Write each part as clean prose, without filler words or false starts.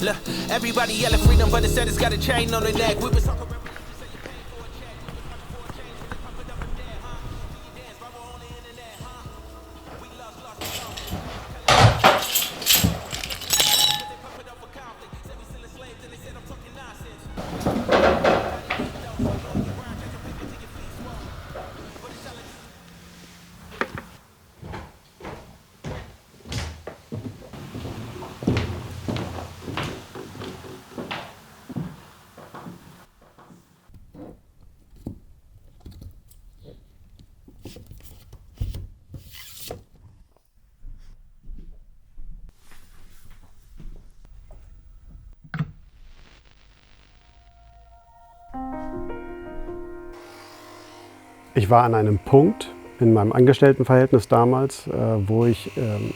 Look, everybody yelling freedom, but instead it's got a chain on their neck. We was talking about Ich war an einem Punkt in meinem Angestelltenverhältnis damals, wo ich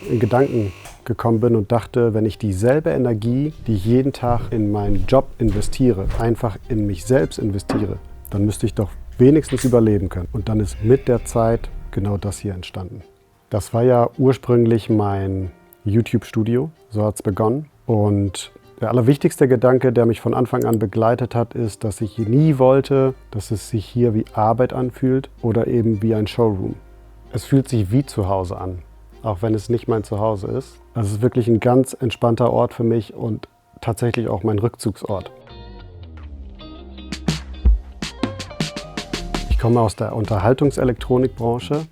in Gedanken gekommen bin und dachte, wenn ich dieselbe Energie, die ich jeden Tag in meinen Job investiere, einfach in mich selbst investiere, dann müsste ich doch wenigstens überleben können. Und dann ist mit der Zeit genau das hier entstanden. Das war ja ursprünglich mein YouTube-Studio, so hat es begonnen. Und der allerwichtigste Gedanke, der mich von Anfang an begleitet hat, ist, dass ich nie wollte, dass es sich hier wie Arbeit anfühlt oder eben wie ein Showroom. Es fühlt sich wie zu Hause an, auch wenn es nicht mein Zuhause ist. Also es ist wirklich ein ganz entspannter Ort für mich und tatsächlich auch mein Rückzugsort. Ich komme aus der Unterhaltungselektronikbranche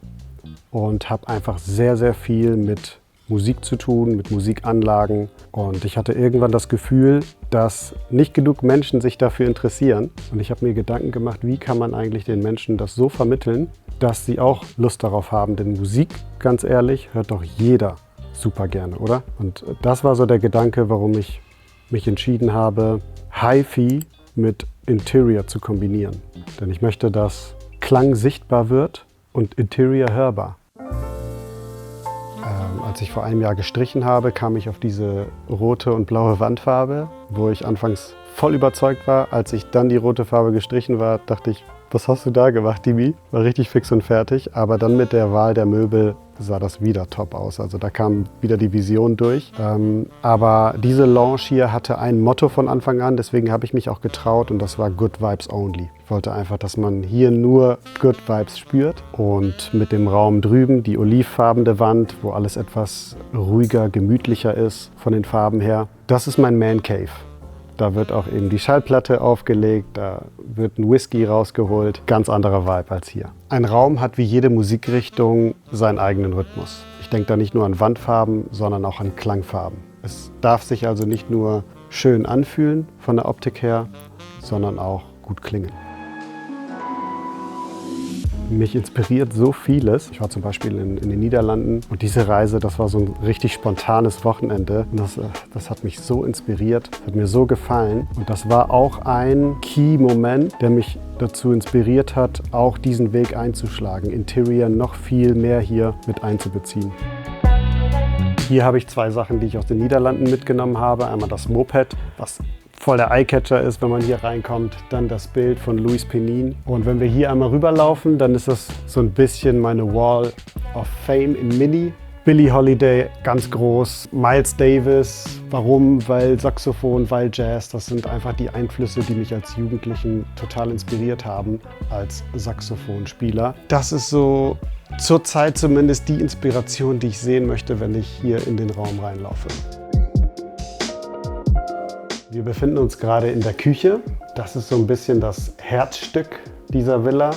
und habe einfach sehr, sehr viel mit Musik zu tun, mit Musikanlagen. Und ich hatte irgendwann das Gefühl, dass nicht genug Menschen sich dafür interessieren. Und ich habe mir Gedanken gemacht, wie kann man eigentlich den Menschen das so vermitteln, dass sie auch Lust darauf haben. Denn Musik, ganz ehrlich, hört doch jeder super gerne, oder? Und das war so der Gedanke, warum ich mich entschieden habe, Hi-Fi mit Interior zu kombinieren. Denn ich möchte, dass Klang sichtbar wird und Interior hörbar. Als ich vor einem Jahr gestrichen habe, kam ich auf diese rote und blaue Wandfarbe, wo ich anfangs voll überzeugt war. Als ich dann die rote Farbe gestrichen war, dachte ich, was hast du da gemacht, Dimi? War richtig fix und fertig. Aber dann mit der Wahl der Möbel sah das wieder top aus. Also da kam wieder die Vision durch. Aber diese Lounge hier hatte ein Motto von Anfang an, deswegen habe ich mich auch getraut und das war Good Vibes Only. Ich wollte einfach, dass man hier nur Good Vibes spürt und mit dem Raum drüben, die olivfarbene Wand, wo alles etwas ruhiger, gemütlicher ist von den Farben her. Das ist mein Man Cave. Da wird auch eben die Schallplatte aufgelegt, da wird ein Whisky rausgeholt. Ganz anderer Vibe als hier. Ein Raum hat wie jede Musikrichtung seinen eigenen Rhythmus. Ich denke da nicht nur an Wandfarben, sondern auch an Klangfarben. Es darf sich also nicht nur schön anfühlen von der Optik her, sondern auch gut klingen. Mich inspiriert so vieles. Ich war zum Beispiel in den Niederlanden und diese Reise, das war so ein richtig spontanes Wochenende. Und das hat mich so inspiriert, hat mir so gefallen. Und das war auch ein Key-Moment, der mich dazu inspiriert hat, auch diesen Weg einzuschlagen, Interior noch viel mehr hier mit einzubeziehen. Hier habe ich zwei Sachen, die ich aus den Niederlanden mitgenommen habe. Einmal das Moped, was voll der Eyecatcher ist, wenn man hier reinkommt. Dann das Bild von Louis Penin. Und wenn wir hier einmal rüberlaufen, dann ist das so ein bisschen meine Wall of Fame in Mini. Billie Holiday, ganz groß. Miles Davis. Warum? Weil Saxophon, weil Jazz. Das sind einfach die Einflüsse, die mich als Jugendlichen total inspiriert haben als Saxophonspieler. Das ist so zurzeit zumindest die Inspiration, die ich sehen möchte, wenn ich hier in den Raum reinlaufe. Wir befinden uns gerade in der Küche. Das ist so ein bisschen das Herzstück dieser Villa.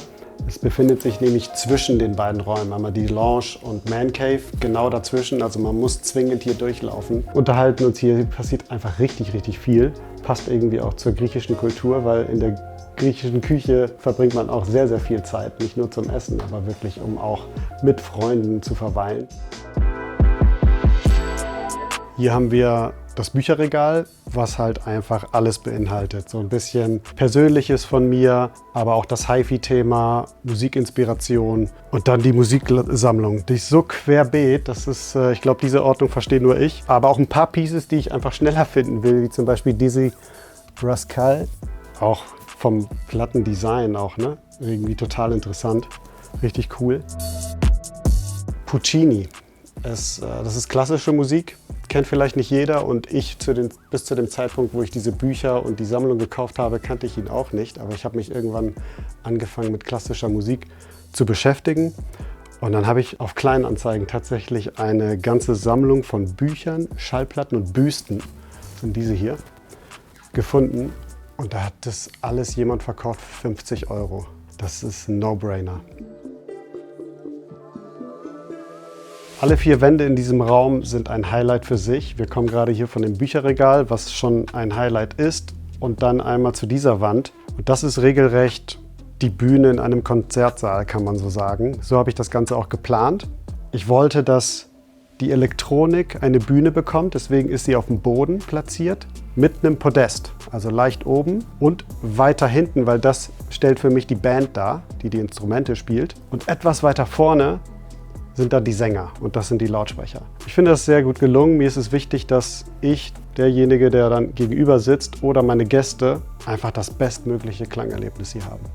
Es befindet sich nämlich zwischen den beiden Räumen. Einmal die Lounge und Man Cave, genau dazwischen. Also man muss zwingend hier durchlaufen. Unterhalten uns hier, passiert einfach richtig, richtig viel. Passt irgendwie auch zur griechischen Kultur, weil in der griechischen Küche verbringt man auch sehr, sehr viel Zeit. Nicht nur zum Essen, aber wirklich, um auch mit Freunden zu verweilen. Hier haben wir das Bücherregal, was halt einfach alles beinhaltet. So ein bisschen Persönliches von mir, aber auch das Hi-Fi-Thema, Musikinspiration und dann die Musiksammlung. Die ist so querbeet, das ist, ich glaube, diese Ordnung verstehe nur ich. Aber auch ein paar Pieces, die ich einfach schneller finden will, wie zum Beispiel Dizzy Rascal. Auch vom Plattendesign auch, ne? Irgendwie total interessant, richtig cool. Puccini, das ist klassische Musik. kennt vielleicht nicht jeder und bis zu dem Zeitpunkt, wo ich diese Bücher und die Sammlung gekauft habe, kannte ich ihn auch nicht. Aber ich habe mich irgendwann angefangen mit klassischer Musik zu beschäftigen. Und dann habe ich auf Kleinanzeigen tatsächlich eine ganze Sammlung von Büchern, Schallplatten und Büsten, das sind diese hier, gefunden. Und da hat das alles jemand verkauft für 50 Euro. Das ist ein No-Brainer. Alle 4 Wände in diesem Raum sind ein Highlight für sich. Wir kommen gerade hier von dem Bücherregal, was schon ein Highlight ist. Und dann einmal zu dieser Wand. Und das ist regelrecht die Bühne in einem Konzertsaal, kann man so sagen. So habe ich das Ganze auch geplant. Ich wollte, dass die Elektronik eine Bühne bekommt, deswegen ist sie auf dem Boden platziert, mit einem Podest, also leicht oben und weiter hinten, weil das stellt für mich die Band dar, die die Instrumente spielt. Und etwas weiter vorne sind dann die Sänger und das sind die Lautsprecher. Ich finde das sehr gut gelungen. Mir ist es wichtig, dass ich, derjenige, der dann gegenüber sitzt oder meine Gäste, einfach das bestmögliche Klangerlebnis hier haben.